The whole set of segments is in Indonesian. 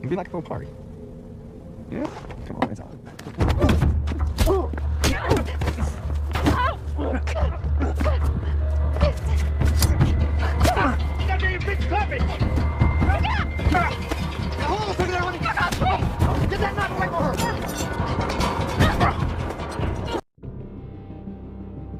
It'd be like a little party. Yeah? Come on, it's on.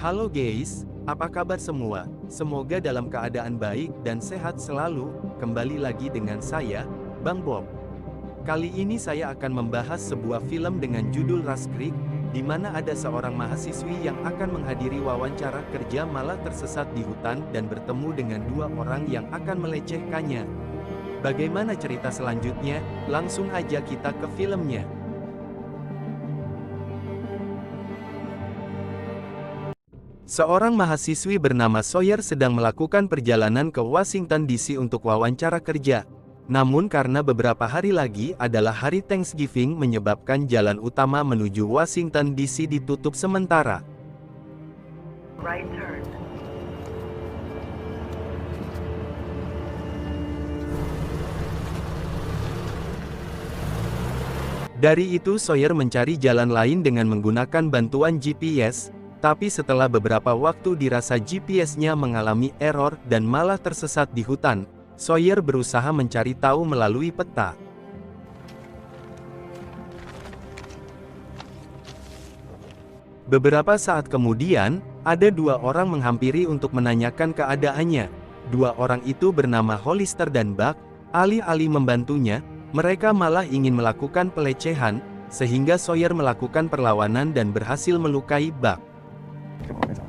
Halo guys, apa kabar semua? Semoga dalam keadaan baik dan sehat selalu. Kembali lagi dengan saya, Bang Bob. Kali ini saya akan membahas sebuah film dengan judul Rust Creek, di mana ada seorang mahasiswi yang akan menghadiri wawancara kerja malah tersesat di hutan dan bertemu dengan dua orang yang akan melecehkannya. Bagaimana cerita selanjutnya? Langsung aja kita ke filmnya. Seorang mahasiswi bernama Sawyer sedang melakukan perjalanan ke Washington DC untuk wawancara kerja. Namun karena beberapa hari lagi adalah hari Thanksgiving menyebabkan jalan utama menuju Washington DC ditutup sementara. Right turn. Dari itu Sawyer mencari jalan lain dengan menggunakan bantuan GPS. Tapi setelah beberapa waktu dirasa GPS-nya mengalami error dan malah tersesat di hutan, Sawyer berusaha mencari tahu melalui peta. Beberapa saat kemudian, ada dua orang menghampiri untuk menanyakan keadaannya. Dua orang itu bernama Hollister dan Buck. Alih-alih membantunya, mereka malah ingin melakukan pelecehan, sehingga Sawyer melakukan perlawanan dan berhasil melukai Buck. Come on, it's on.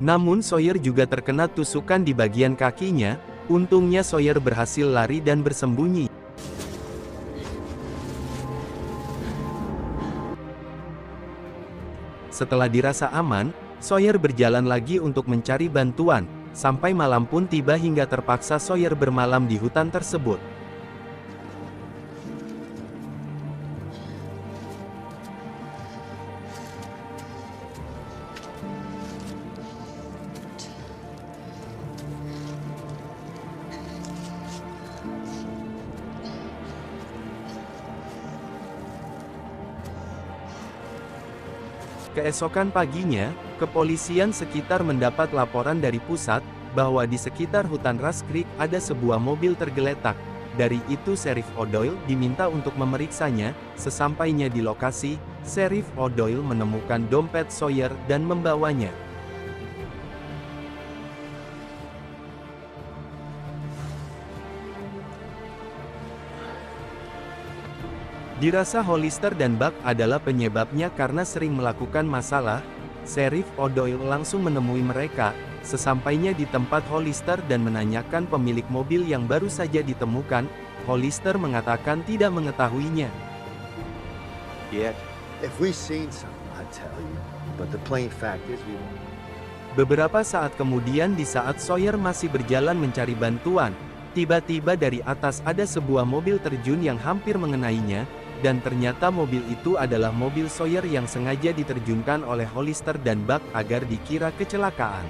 Namun Sawyer juga terkena tusukan di bagian kakinya. Untungnya Sawyer berhasil lari dan bersembunyi. Setelah dirasa aman, Sawyer berjalan lagi untuk mencari bantuan. Sampai malam pun tiba hingga terpaksa Sawyer bermalam di hutan tersebut. Keesokan paginya, kepolisian sekitar mendapat laporan dari pusat, bahwa di sekitar hutan Rust Creek ada sebuah mobil tergeletak. Dari itu Sheriff O'Doyle diminta untuk memeriksanya. Sesampainya di lokasi, Sheriff O'Doyle menemukan dompet Sawyer dan membawanya. Dirasa Hollister dan Buck adalah penyebabnya karena sering melakukan masalah, Sheriff O'Doyle langsung menemui mereka. Sesampainya di tempat Hollister dan menanyakan pemilik mobil yang baru saja ditemukan, Hollister mengatakan tidak mengetahuinya. Yeah, if we seen something, I'd tell you. But the plain fact is we won't. Beberapa saat kemudian di saat Sawyer masih berjalan mencari bantuan, tiba-tiba dari atas ada sebuah mobil terjun yang hampir mengenainya. Dan ternyata mobil itu adalah mobil Sawyer yang sengaja diterjunkan oleh Hollister dan Buck agar dikira kecelakaan.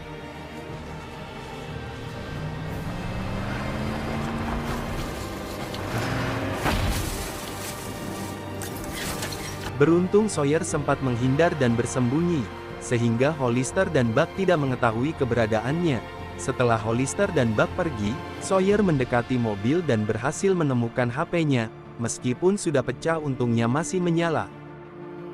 Beruntung Sawyer sempat menghindar dan bersembunyi, sehingga Hollister dan Buck tidak mengetahui keberadaannya. Setelah Hollister dan Buck pergi, Sawyer mendekati mobil dan berhasil menemukan HP-nya. Meskipun sudah pecah, untungnya masih menyala.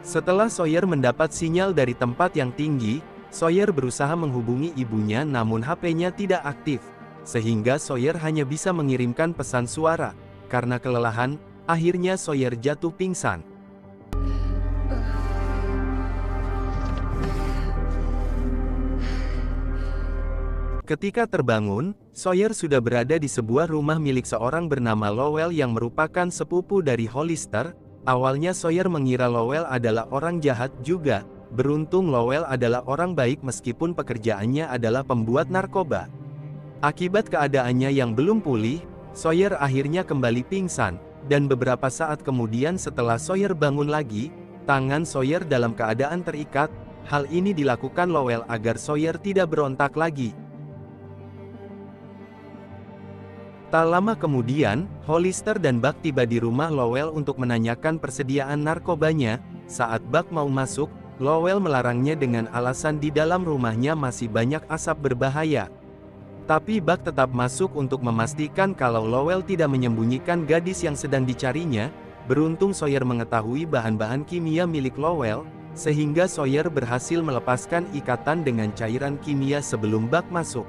Setelah Sawyer mendapat sinyal dari tempat yang tinggi, Sawyer berusaha menghubungi ibunya namun HP-nya tidak aktif. Sehingga Sawyer hanya bisa mengirimkan pesan suara. Karena kelelahan, akhirnya Sawyer jatuh pingsan. Ketika terbangun, Sawyer sudah berada di sebuah rumah milik seorang bernama Lowell yang merupakan sepupu dari Hollister. Awalnya Sawyer mengira Lowell adalah orang jahat juga. Beruntung Lowell adalah orang baik meskipun pekerjaannya adalah pembuat narkoba. Akibat keadaannya yang belum pulih, Sawyer akhirnya kembali pingsan. Dan beberapa saat kemudian setelah Sawyer bangun lagi, tangan Sawyer dalam keadaan terikat. Hal ini dilakukan Lowell agar Sawyer tidak berontak lagi. Tak lama kemudian, Hollister dan Buck tiba di rumah Lowell untuk menanyakan persediaan narkobanya. Saat Buck mau masuk, Lowell melarangnya dengan alasan di dalam rumahnya masih banyak asap berbahaya. Tapi Buck tetap masuk untuk memastikan kalau Lowell tidak menyembunyikan gadis yang sedang dicarinya. Beruntung Sawyer mengetahui bahan-bahan kimia milik Lowell, sehingga Sawyer berhasil melepaskan ikatan dengan cairan kimia sebelum Buck masuk.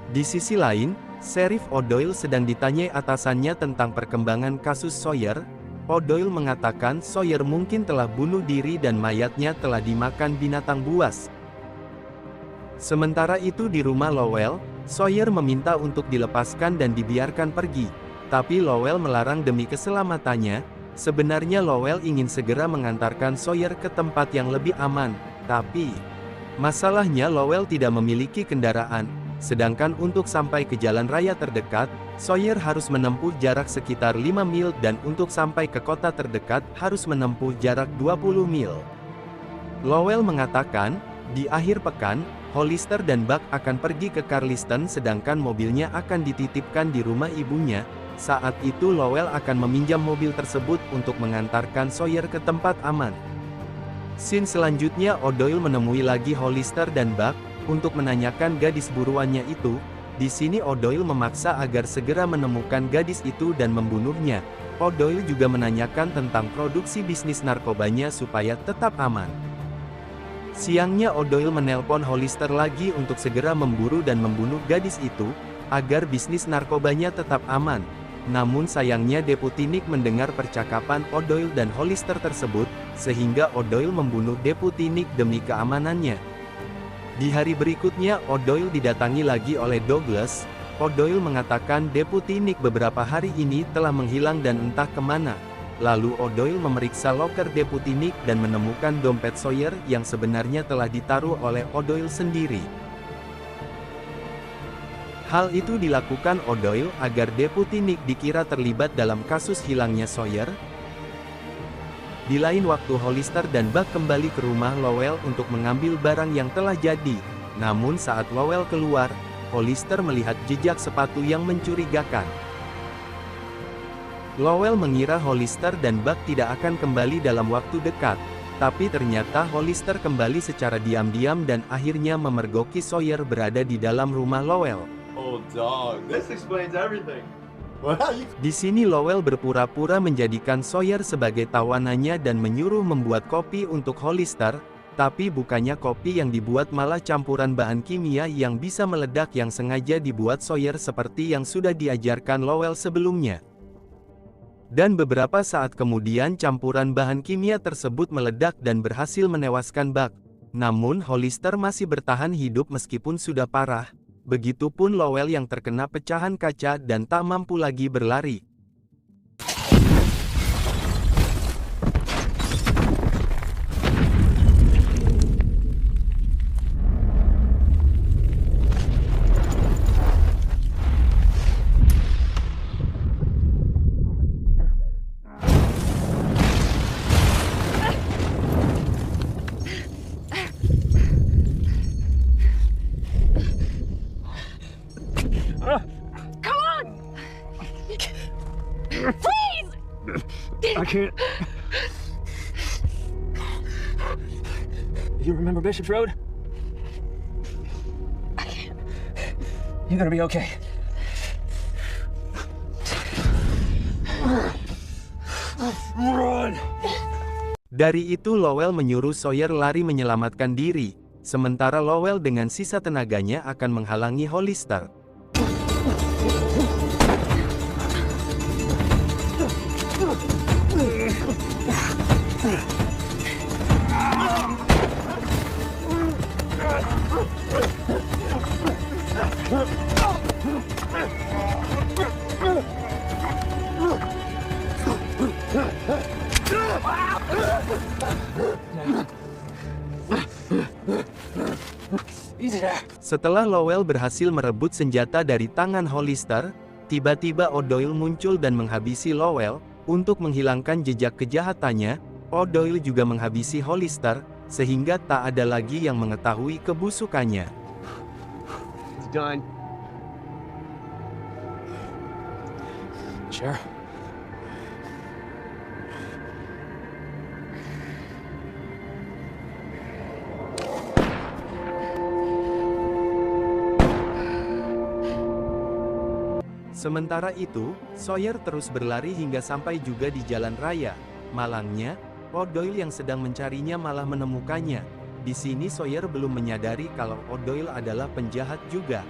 Di sisi lain, Sheriff O'Doyle sedang ditanyai atasannya tentang perkembangan kasus Sawyer. O'Doyle mengatakan Sawyer mungkin telah bunuh diri dan mayatnya telah dimakan binatang buas. Sementara itu di rumah Lowell, Sawyer meminta untuk dilepaskan dan dibiarkan pergi. Tapi Lowell melarang demi keselamatannya. Sebenarnya Lowell ingin segera mengantarkan Sawyer ke tempat yang lebih aman. Tapi, masalahnya Lowell tidak memiliki kendaraan. Sedangkan untuk sampai ke jalan raya terdekat, Sawyer harus menempuh jarak sekitar 5 mil dan untuk sampai ke kota terdekat harus menempuh jarak 20 mil. Lowell mengatakan, di akhir pekan, Hollister dan Buck akan pergi ke Carliston sedangkan mobilnya akan dititipkan di rumah ibunya. Saat itu Lowell akan meminjam mobil tersebut untuk mengantarkan Sawyer ke tempat aman. Scene selanjutnya O'Doyle menemui lagi Hollister dan Buck untuk menanyakan gadis buruannya itu. Di sini O'Doyle memaksa agar segera menemukan gadis itu dan membunuhnya. O'Doyle juga menanyakan tentang produksi bisnis narkobanya supaya tetap aman. Siangnya O'Doyle menelpon Hollister lagi untuk segera memburu dan membunuh gadis itu, agar bisnis narkobanya tetap aman. Namun sayangnya Deputi Nick mendengar percakapan O'Doyle dan Hollister tersebut, sehingga O'Doyle membunuh Deputi Nick demi keamanannya. Di hari berikutnya O'Doyle didatangi lagi oleh Douglas. O'Doyle mengatakan Deputi Nick beberapa hari ini telah menghilang dan entah kemana. Lalu O'Doyle memeriksa loker Deputi Nick dan menemukan dompet Sawyer yang sebenarnya telah ditaruh oleh O'Doyle sendiri. Hal itu dilakukan O'Doyle agar Deputi Nick dikira terlibat dalam kasus hilangnya Sawyer. Di lain waktu Hollister dan Buck kembali ke rumah Lowell untuk mengambil barang yang telah jadi. Namun saat Lowell keluar, Hollister melihat jejak sepatu yang mencurigakan. Lowell mengira Hollister dan Buck tidak akan kembali dalam waktu dekat. Tapi ternyata Hollister kembali secara diam-diam dan akhirnya memergoki Sawyer berada di dalam rumah Lowell. Oh dog, this explains everything. Di sini Lowell berpura-pura menjadikan Sawyer sebagai tawanannya dan menyuruh membuat kopi untuk Hollister, tapi bukannya kopi yang dibuat malah campuran bahan kimia yang bisa meledak yang sengaja dibuat Sawyer seperti yang sudah diajarkan Lowell sebelumnya. Dan beberapa saat kemudian campuran bahan kimia tersebut meledak dan berhasil menewaskan Buck. Namun Hollister masih bertahan hidup meskipun sudah parah. Begitupun Lowell yang terkena pecahan kaca dan tak mampu lagi berlari. Please! I can't. You remember Bishop's Road? I can't. You're gonna be okay. Run! Dari itu Lowell menyuruh Sawyer lari menyelamatkan diri, sementara Lowell dengan sisa tenaganya akan menghalangi Hollister. Setelah Lowell berhasil merebut senjata dari tangan Hollister, tiba-tiba O'Doyle muncul dan menghabisi Lowell. Untuk menghilangkan jejak kejahatannya, O'Doyle juga menghabisi Hollister, sehingga tak ada lagi yang mengetahui kebusukannya. It's done. Sure. Sementara itu, Sawyer terus berlari hingga sampai juga di jalan raya. Malangnya, O'Doyle yang sedang mencarinya malah menemukannya. Di sini Sawyer belum menyadari kalau O'Doyle adalah penjahat juga.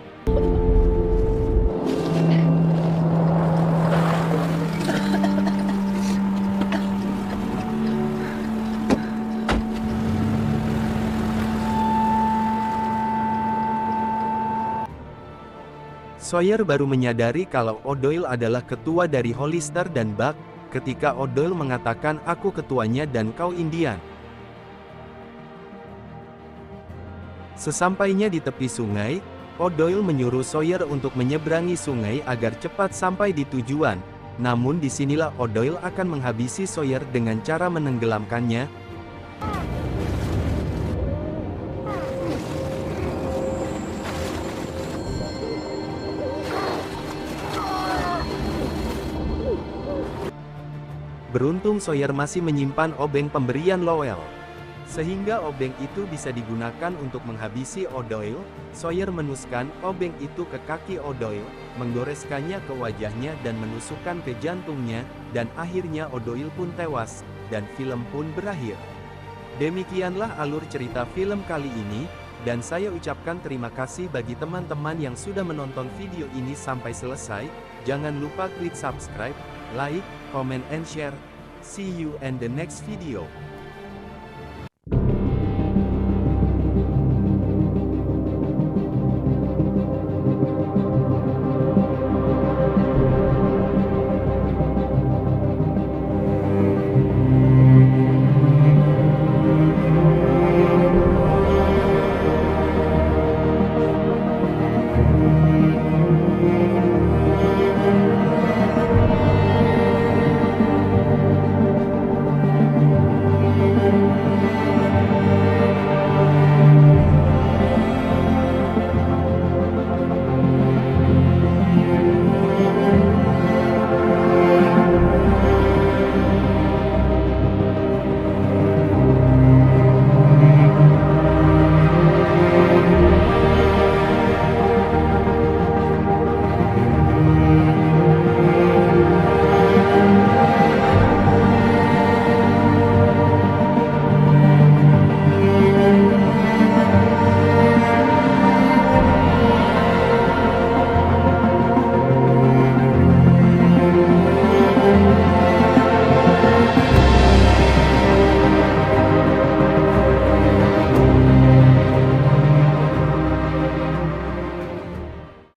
Sawyer baru menyadari kalau O'Doyle adalah ketua dari Hollister dan Buck, ketika O'Doyle mengatakan aku ketuanya dan kau Indian. Sesampainya di tepi sungai, O'Doyle menyuruh Sawyer untuk menyeberangi sungai agar cepat sampai di tujuan. Namun disinilah O'Doyle akan menghabisi Sawyer dengan cara menenggelamkannya. Beruntung Sawyer masih menyimpan obeng pemberian Lowell. Sehingga obeng itu bisa digunakan untuk menghabisi O'Doyle. Sawyer menusukkan obeng itu ke kaki O'Doyle, menggoreskannya ke wajahnya dan menusukkan ke jantungnya, dan akhirnya O'Doyle pun tewas, dan film pun berakhir. Demikianlah alur cerita film kali ini, dan saya ucapkan terima kasih bagi teman-teman yang sudah menonton video ini sampai selesai. Jangan lupa klik subscribe, like, comment and share. See you in the next video.